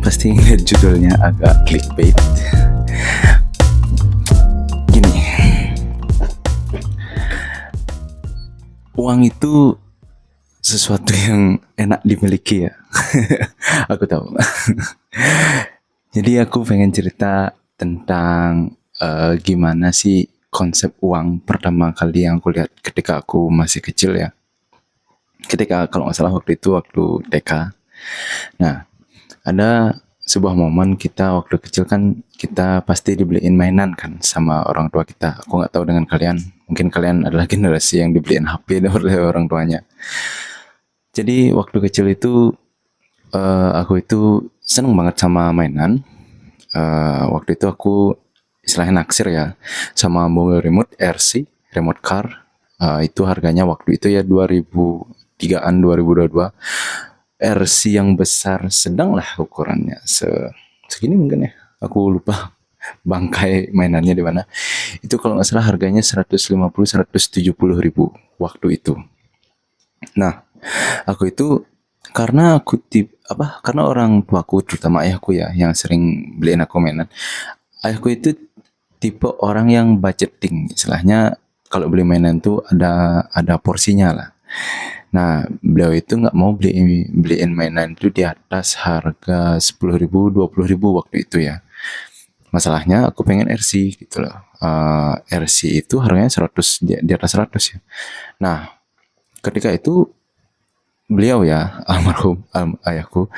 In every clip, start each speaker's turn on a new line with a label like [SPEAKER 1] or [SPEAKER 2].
[SPEAKER 1] pasti ngeliat judulnya agak clickbait. Gini, uang itu sesuatu yang enak dimiliki ya. Aku tahu. Jadi aku pengen cerita tentang gimana sih konsep uang pertama kali yang aku lihat ketika aku masih kecil ya. Ketika kalau nggak salah waktu itu waktu TK. Nah, ada sebuah momen kita waktu kecil kan kita pasti dibeliin mainan kan sama orang tua kita. Aku nggak tahu dengan kalian. Mungkin kalian adalah generasi yang dibeliin HP oleh orang tuanya. Jadi waktu kecil itu aku itu seneng banget sama mainan. Waktu itu aku istilahnya naksir ya sama mobil remote RC, remote car. Itu harganya waktu itu ya 2003-an, 2022. RC yang besar sedang lah ukurannya. Segini mungkin ya. Aku lupa bangkai mainannya di mana. Itu kalau nggak salah harganya 150-170 ribu waktu itu. Nah, aku itu karena karena orang tuaku terutama ayahku ya yang sering beliin aku mainan. Ayahku itu tipe orang yang budgeting, istilahnya kalau beli mainan tuh ada porsinya lah. Nah, beliau itu nggak mau beliin mainan itu di atas harga 10 ribu, 20 ribu waktu itu ya. Masalahnya aku pengen RC gitu loh. RC itu harganya 100 di atas 100 ya. Nah, ketika itu beliau ya almarhum ayahku,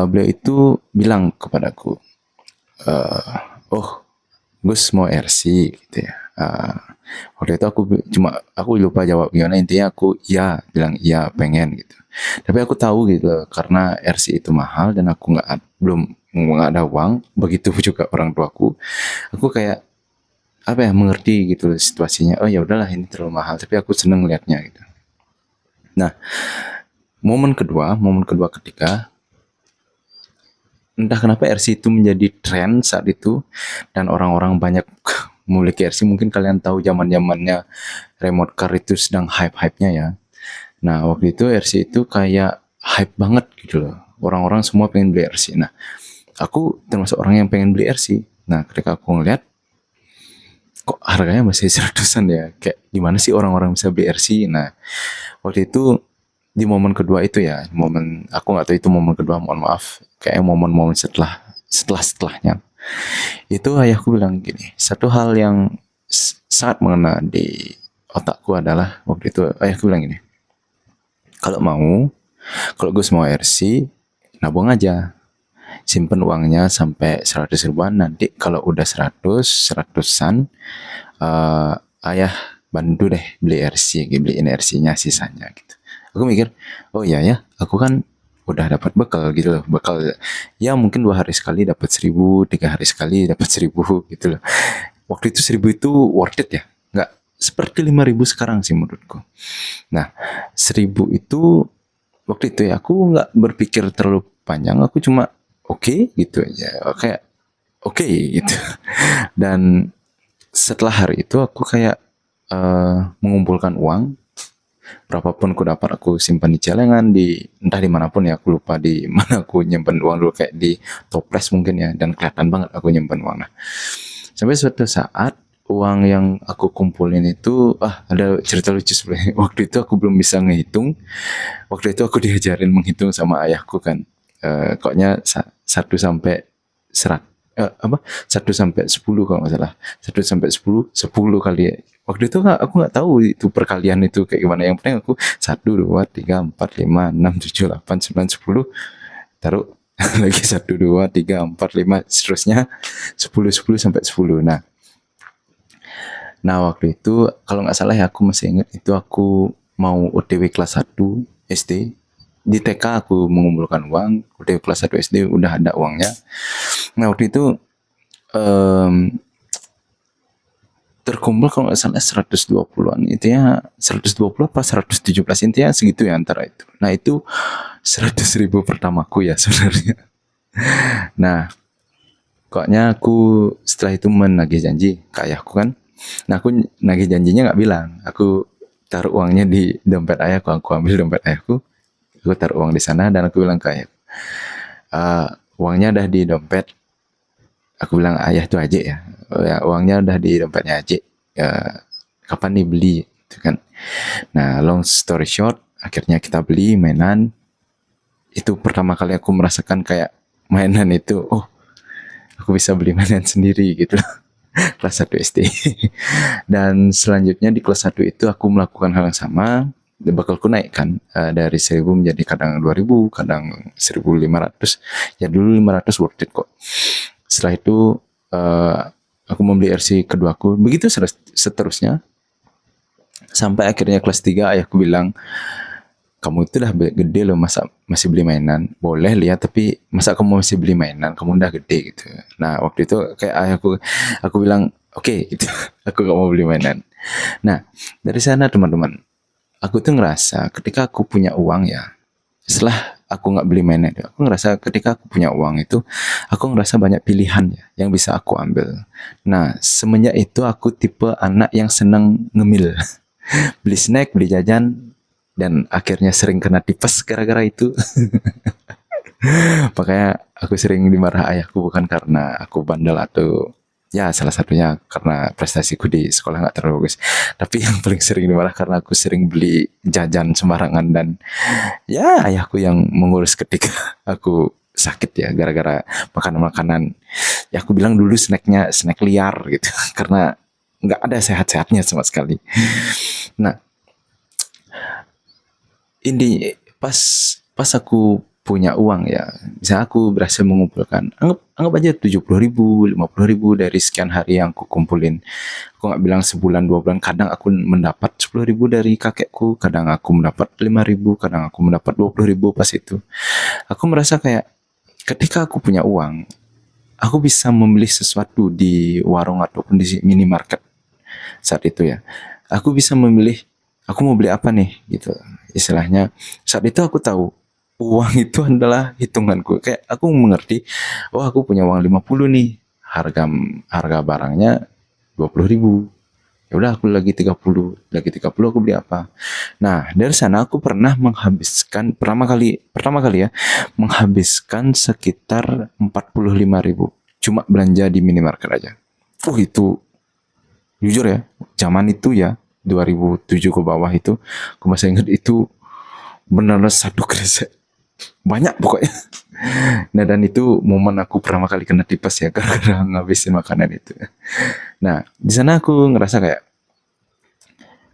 [SPEAKER 1] beliau itu bilang kepadaku, oh Gus mau RC gitu ya. Waktu itu aku lupa jawab gimana, intinya aku bilang iya pengen gitu. Tapi aku tahu gitu loh, karena RC itu mahal dan aku nggak ada uang. Begitu juga orang tuaku. Aku kayak apa ya, mengerti gitu loh situasinya. Oh ya udahlah, ini terlalu mahal, tapi aku seneng liatnya gitu. Nah, momen kedua ketika entah kenapa RC itu menjadi tren saat itu dan orang-orang banyak memiliki RC. Mungkin kalian tahu zaman-zamannya remote car itu sedang hype-hypenya ya. Nah, waktu itu RC itu kayak hype banget gitu loh. Orang-orang semua pengen beli RC. Nah, aku termasuk orang yang pengen beli RC. Nah, ketika aku ngeliat kok harganya masih 100-an ya. Kayak gimana sih orang-orang bisa beli RC? Nah, waktu itu di momen kedua itu ya, aku nggak tahu itu momen kedua, mohon maaf, kayak momen-momen setelahnya itu ayahku bilang gini, satu hal yang sangat mengena di otakku adalah waktu itu ayahku bilang gini, kalau Gus mau RC nabung aja, simpen uangnya sampai 100 ribuan, nanti kalau udah 100-an ayah bantu deh beliin RC-nya sisanya gitu. Aku mikir, oh iya ya, aku kan udah dapat bekal gitu loh. Bekal ya mungkin 2 hari sekali dapat 1.000, 3 hari sekali dapat 1.000 gitu loh. Waktu itu 1.000 itu worth it ya. Nggak seperti 5.000 sekarang sih menurutku. Nah, 1.000 itu waktu itu ya aku nggak berpikir terlalu panjang. Aku cuma oke gitu aja. Oke gitu. Dan setelah hari itu aku kayak mengumpulkan uang. Berapapun aku dapat aku simpan di celengan, entah dimanapun ya, aku lupa di mana aku nyimpan uang dulu, kayak di toples mungkin ya, dan kelihatan banget aku nyimpan uang. Nah, sampai suatu saat uang yang aku kumpulin itu ada cerita lucu sebenarnya. Waktu itu aku belum bisa ngehitung. Waktu itu aku diajarin menghitung sama ayahku kan. Koknya 1 sampai 10 kalau nggak salah. 1 sampai 10 kali ya. Waktu itu aku nggak tahu itu perkalian itu kayak gimana. Yang penting aku 1, 2, 3, 4, 5, 6, 7, 8, 9, 10. Taruh lagi 1, 2, 3, 4, 5, seterusnya 10 sampai 10. Nah waktu itu kalau nggak salah ya, aku masih ingat itu aku mau OTW kelas 1 SD. Di TK aku mengumpulkan uang, OTW kelas 1 SD udah ada uangnya. Nah waktu itu terkumpul kalau nggak salah 120-an, intinya 120 apa 117, intinya segitu ya antara itu. Nah itu 100.000 pertamaku ya sebenarnya. Nah koknya aku setelah itu menagih janji ke ayahku kan. Nah aku nagih janjinya nggak bilang, aku taruh uangnya di dompet ayahku, aku ambil dompet ayahku, aku taruh uang di sana dan aku bilang ke ayahku, uangnya udah di dompet. Aku bilang ayah tuh aja ya, "Oh ya, uangnya udah di dompetnya aja. Ya, kapan nih beli?" Gitu kan. Nah, long story short, akhirnya kita beli mainan. Itu pertama kali aku merasakan kayak mainan itu, oh, aku bisa beli mainan sendiri gitu. Kelas 1 SD. Dan selanjutnya di kelas 1 itu aku melakukan hal yang sama. Bakalku naik kan, dari 1.000 menjadi kadang 2.000, kadang 1.500. Ya dulu 500 worth it kok. Setelah itu aku membeli RC keduaku. Begitu seterusnya. Sampai akhirnya kelas 3 ayahku bilang, "Kamu itu udah gede loh, masa masih beli mainan? Boleh lihat, tapi masa kamu masih beli mainan? Kamu udah gede," gitu. Nah, waktu itu kayak ayahku, aku bilang, "Oke," gitu. Aku gak mau beli mainan. Nah, dari sana teman-teman, aku tuh ngerasa ketika aku punya uang ya, setelah aku nggak beli mainan, aku ngerasa ketika aku punya uang itu, aku ngerasa banyak pilihan ya yang bisa aku ambil. Nah, semenjak itu aku tipe anak yang seneng ngemil. Beli snack, beli jajan, dan akhirnya sering kena tipes gara-gara itu. Makanya aku sering dimarah ayahku bukan karena aku bandel atau ya salah satunya karena prestasiku di sekolah nggak terlalu bagus. Tapi yang paling sering dimarah karena aku sering beli jajan sembarangan dan ya ayahku yang mengurus ketika aku sakit ya gara-gara makanan-makanan. Ya aku bilang dulu snacknya snack liar gitu karena nggak ada sehat-sehatnya sama sekali. Nah, ini pas pas aku punya uang ya, misalnya aku berhasil mengumpulkan, anggap aja 70.000, 50.000 dari sekian hari yang aku kumpulin. Aku nggak bilang sebulan 2 bulan, kadang aku mendapat 10.000 dari kakekku, kadang aku mendapat 5.000, kadang aku mendapat 20.000 pas itu. Aku merasa kayak ketika aku punya uang, aku bisa membeli sesuatu di warung ataupun di minimarket saat itu ya. Aku bisa memilih aku mau beli apa nih gitu. Istilahnya saat itu aku tahu uang itu adalah hitunganku. Kayak aku mengerti, oh aku punya uang 50 nih. Harga harga barangnya 20.000. Ya udah aku lagi 30, lagi 30 aku beli apa. Nah, dari sana aku pernah menghabiskan pertama kali ya, menghabiskan sekitar 45.000 cuma belanja di minimarket aja. Itu jujur ya, zaman itu ya 2007 ke bawah itu, aku masih ingat itu benar-benar satu kresek banyak pokoknya. Nah dan itu momen aku pertama kali kena tipes ya karena ngabisin makanan itu. Nah di sana aku ngerasa kayak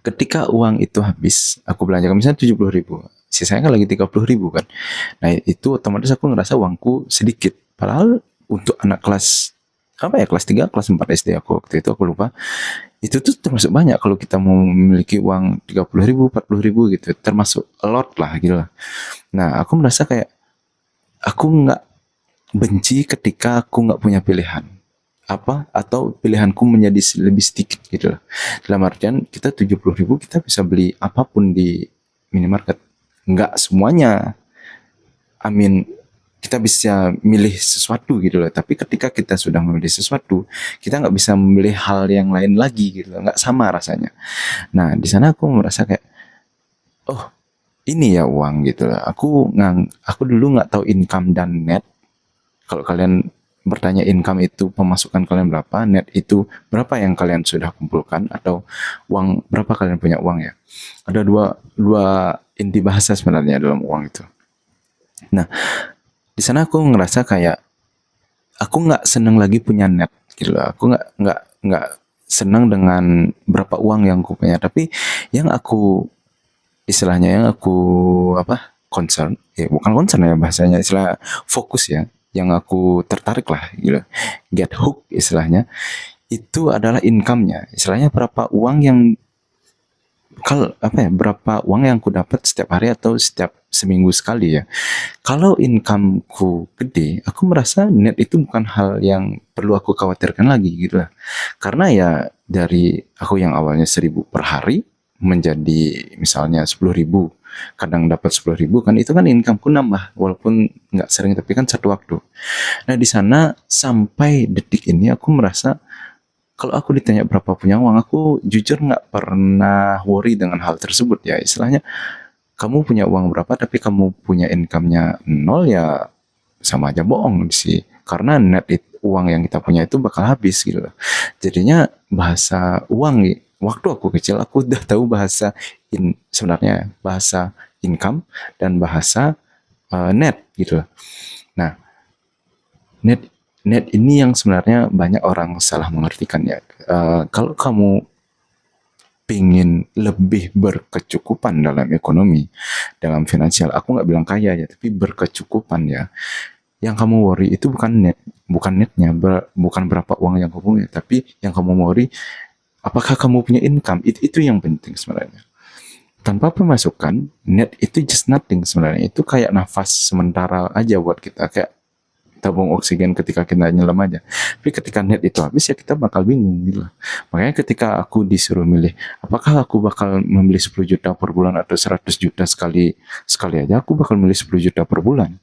[SPEAKER 1] ketika uang itu habis, aku belanja misalnya 70.000, sisanya kan lagi 30.000 kan. Nah itu otomatis aku ngerasa uangku sedikit. Padahal untuk anak kelas apa ya, kelas 3 kelas 4 SD aku waktu itu aku lupa. Itu tuh termasuk banyak kalau kita mau memiliki uang 30.000, 40.000 gitu. Termasuk a lot lah gitu lah. Nah aku merasa kayak aku nggak benci ketika aku nggak punya pilihan apa atau pilihanku menjadi lebih sedikit gitu lah. Dalam artian kita 70.000 kita bisa beli apapun di minimarket. Nggak semuanya. Amin, kita bisa milih sesuatu gitu loh. Tapi ketika kita sudah memilih sesuatu, kita nggak bisa memilih hal yang lain lagi gitu loh. Nggak sama rasanya. Nah di sana aku merasa kayak, oh ini ya uang gitu loh. Aku dulu nggak tahu income dan net. Kalau kalian bertanya income itu pemasukan kalian berapa, net itu berapa yang kalian sudah kumpulkan, atau uang berapa kalian punya uang ya. Ada dua inti bahasa sebenarnya dalam uang itu. Nah, di sana aku ngerasa kayak aku nggak seneng lagi punya net gitu loh. Aku nggak senang dengan berapa uang yang aku punya, tapi yang aku istilahnya yang aku apa concern ya bukan concern ya bahasanya, istilah fokus ya, yang aku tertarik lah gitu, get hook istilahnya, itu adalah income-nya, istilahnya berapa uang yang kalau apa ya, berapa uang yang aku dapat setiap hari atau setiap seminggu sekali ya. Kalau income-ku gede, aku merasa net itu bukan hal yang perlu aku khawatirkan lagi gitu lah. Karena ya dari aku yang awalnya 1.000 per hari menjadi misalnya 10.000, kadang dapat 10.000 kan, itu kan income-ku nambah walaupun nggak sering tapi kan satu waktu. Nah di sana sampai detik ini aku merasa kalau aku ditanya berapa punya uang, aku jujur nggak pernah worry dengan hal tersebut ya. Istilahnya kamu punya uang berapa tapi kamu punya income-nya nol ya sama aja bohong sih. Karena uang yang kita punya itu bakal habis gitu loh. Jadinya bahasa uang, waktu aku kecil aku udah tahu sebenarnya bahasa income dan bahasa net gitu loh. Nah, net net ini yang sebenarnya banyak orang salah mengartikan ya. Kalau kamu pingin lebih berkecukupan dalam ekonomi, dalam finansial, aku nggak bilang kaya ya, tapi berkecukupan ya. Yang kamu worry itu bukan netnya, bukan berapa uang yang kamu punya, tapi yang kamu worry apakah kamu punya income. Itu yang penting sebenarnya. Tanpa pemasukan, net itu just nothing sebenarnya. Itu kayak nafas sementara aja buat kita, kayak tabung oksigen ketika kita nyelam aja. Tapi ketika net itu habis ya kita bakal bingung gitu. Makanya ketika aku disuruh milih, apakah aku bakal membeli 10 juta per bulan atau 100 juta sekali aja, aku bakal milih 10 juta per bulan.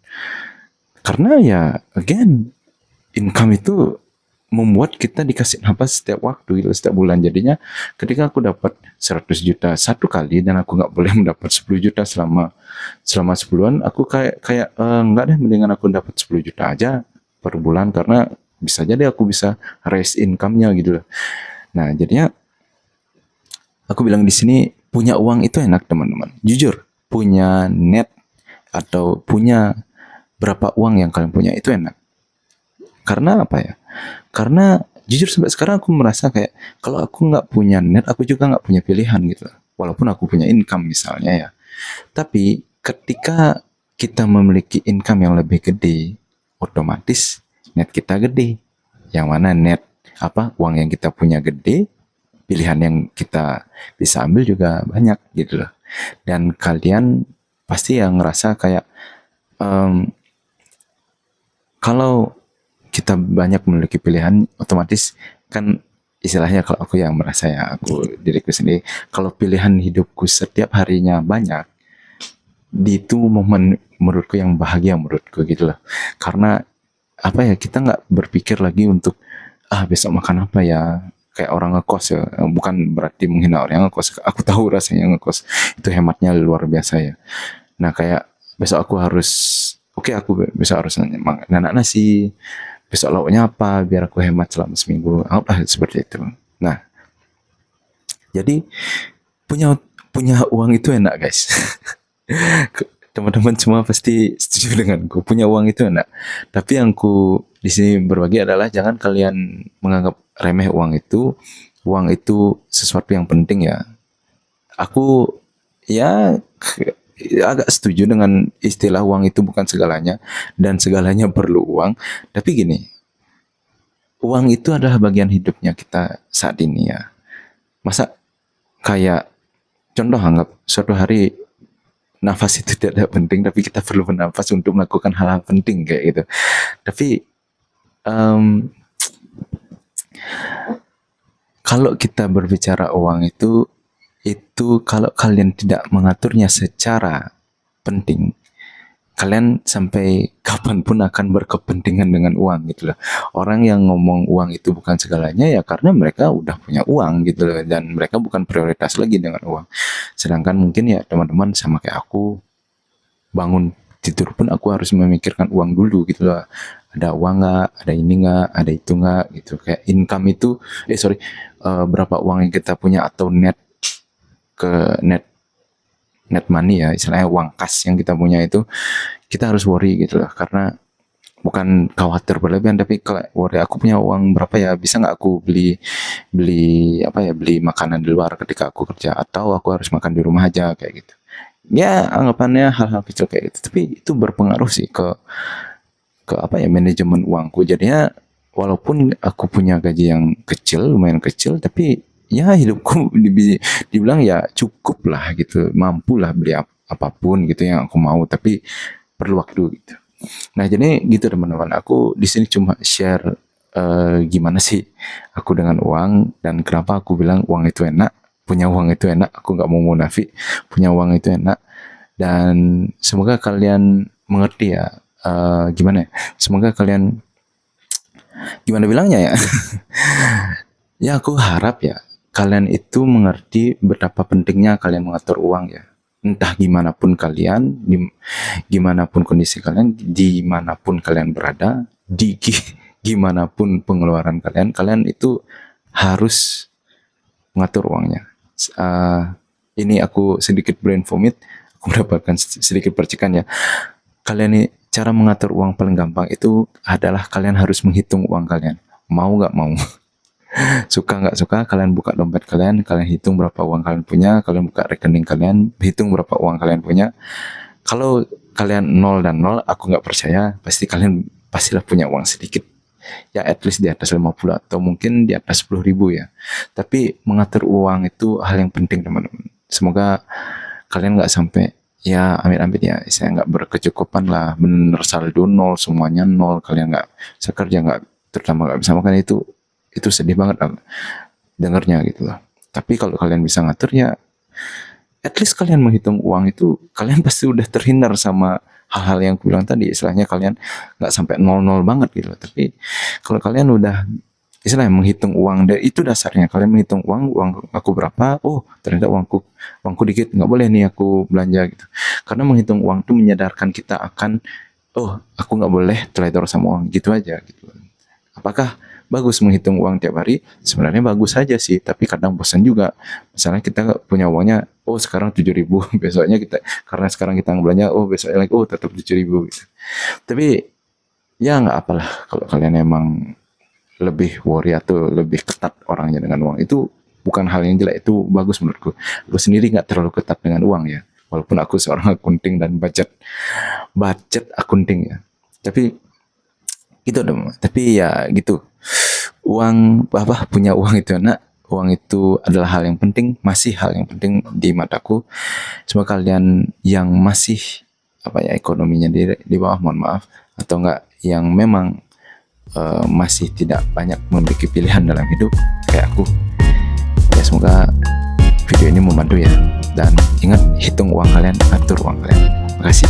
[SPEAKER 1] Karena ya again, income itu membuat kita dikasih nafas setiap waktu gitu, setiap bulan. Jadinya ketika aku dapat 100 juta satu kali dan aku nggak boleh mendapat 10 juta selama sebulan, aku kayak nggak deh, mendingan aku dapat 10 juta aja per bulan, karena bisa jadi aku bisa raise income-nya gitu loh. Nah, jadinya aku bilang di sini punya uang itu enak teman-teman. Jujur, punya net atau punya berapa uang yang kalian punya itu enak. Karena apa ya? Karena jujur sampai sekarang aku merasa kayak kalau aku nggak punya net, aku juga nggak punya pilihan gitu. Walaupun aku punya income misalnya ya. Tapi ketika kita memiliki income yang lebih gede, otomatis net kita gede. Yang mana uang yang kita punya gede, pilihan yang kita bisa ambil juga banyak gitu loh. Dan kalian pasti yang ngerasa kayak kalau kita banyak memiliki pilihan, otomatis kan istilahnya, kalau aku yang merasa ya, aku diriku sendiri, kalau pilihan hidupku setiap harinya banyak, itu momen menurutku yang bahagia menurutku gitu loh. Karena apa ya, kita nggak berpikir lagi untuk besok makan apa ya, kayak orang ngekos ya. Bukan berarti menghina orang yang ngekos, aku tahu rasanya ngekos itu hematnya luar biasa ya. Nah, kayak besok aku harus aku besok harus nanak nasi, besok lauknya apa biar aku hemat selama seminggu, seperti itu. Nah, jadi punya uang itu enak guys. Teman-teman semua pasti setuju denganku, punya uang itu enak. Tapi yang ku di sini berbagi adalah jangan kalian menganggap remeh uang itu. Uang itu sesuatu yang penting ya. Aku ya agak setuju dengan istilah uang itu bukan segalanya dan segalanya perlu uang. Tapi gini, uang itu adalah bagian hidupnya kita saat ini ya. Masa kayak contoh, anggap suatu hari nafas itu tidak penting, tapi kita perlu bernafas untuk melakukan hal-hal penting kayak gitu. Tapi kalau kita berbicara uang itu kalau kalian tidak mengaturnya secara penting, kalian sampai kapanpun akan berkepentingan dengan uang gitu loh. Orang yang ngomong uang itu bukan segalanya ya karena mereka udah punya uang gitu loh, dan mereka bukan prioritas lagi dengan uang. Sedangkan mungkin ya teman-teman sama kayak aku, bangun tidur pun aku harus memikirkan uang dulu gitu loh. Ada uang nggak, ada ini nggak, ada itu nggak gitu. Kayak income itu, berapa uang yang kita punya atau net money ya, istilahnya uang kas yang kita punya itu, kita harus worry gitu loh. Karena bukan khawatir berlebihan, tapi kalau worry aku punya uang berapa ya, bisa nggak aku beli beli makanan di luar ketika aku kerja, atau aku harus makan di rumah aja kayak gitu. Ya anggapannya hal-hal kecil kayak gitu, tapi itu berpengaruh sih ke manajemen uangku. Jadinya walaupun aku punya gaji yang kecil, lumayan kecil, tapi ya hidupku dibilang ya cukup lah gitu, mampu lah beli apapun gitu yang aku mau, tapi perlu waktu gitu. Nah, jadi gitu teman-teman, aku di sini cuma share gimana sih aku dengan uang dan kenapa aku bilang uang itu enak. Punya uang itu enak, aku nggak mau munafik, punya uang itu enak. Dan semoga kalian mengerti ya, gimana ya, semoga kalian, gimana bilangnya ya. Ya aku harap ya kalian itu mengerti betapa pentingnya kalian mengatur uang ya. entah gimana pun kalian, gimana pun kondisi kalian, dimanapun kalian berada, gimana pun pengeluaran kalian, kalian itu harus mengatur uangnya. Ini aku sedikit brain vomit, aku mendapatkan sedikit percikan ya. Kalian nih, cara mengatur uang paling gampang itu adalah kalian harus menghitung uang kalian. Mau nggak mau. Suka nggak suka, kalian buka dompet kalian, kalian hitung berapa uang kalian punya, kalian buka rekening kalian, hitung berapa uang kalian punya. Kalau kalian nol dan nol, aku nggak percaya, pasti kalian pastilah punya uang sedikit. Ya at least di atas 50 atau mungkin di atas 10.000 ya. Tapi mengatur uang itu hal yang penting teman-teman. Semoga kalian nggak sampai, ya amit-amit ya, saya nggak berkecukupan lah, bener saldo nol, semuanya nol, kalian nggak bisa kerja, nggak, terutama nggak bisa makan, itu sedih banget dengarnya gitu loh. Tapi kalau kalian bisa ngatur ya, at least kalian menghitung uang itu, kalian pasti udah terhindar sama hal-hal yang aku bilang tadi. Istilahnya kalian nggak sampai nol-nol banget gitu loh. Tapi kalau kalian udah istilahnya menghitung uang, dan itu dasarnya kalian menghitung uang aku berapa, oh ternyata uangku dikit, nggak boleh nih aku belanja gitu. Karena menghitung uang itu menyadarkan kita akan, oh aku nggak boleh teledor sama uang gitu aja gitu. Apakah bagus menghitung uang tiap hari? Sebenarnya bagus saja sih, tapi kadang bosan juga. Misalnya kita punya uangnya, oh sekarang 7.000, besoknya kita, karena sekarang kita belanja, oh besoknya lagi, oh tetap 7.000 gitu. Tapi ya nggak apalah, kalau kalian emang lebih worry atau lebih ketat orangnya dengan uang, itu bukan hal yang jelek, itu bagus menurutku. Aku sendiri nggak terlalu ketat dengan uang ya, walaupun aku seorang akunting dan budget akunting ya. Tapi gitu dong. Tapi ya gitu, uang punya uang itu enak, uang itu adalah hal yang penting, masih hal yang penting di mataku. Semoga kalian yang masih ekonominya di bawah, mohon maaf, atau enggak yang memang masih tidak banyak memiliki pilihan dalam hidup kayak aku ya, semoga video ini membantu ya. Dan ingat, hitung uang kalian, atur uang kalian. Terima kasih.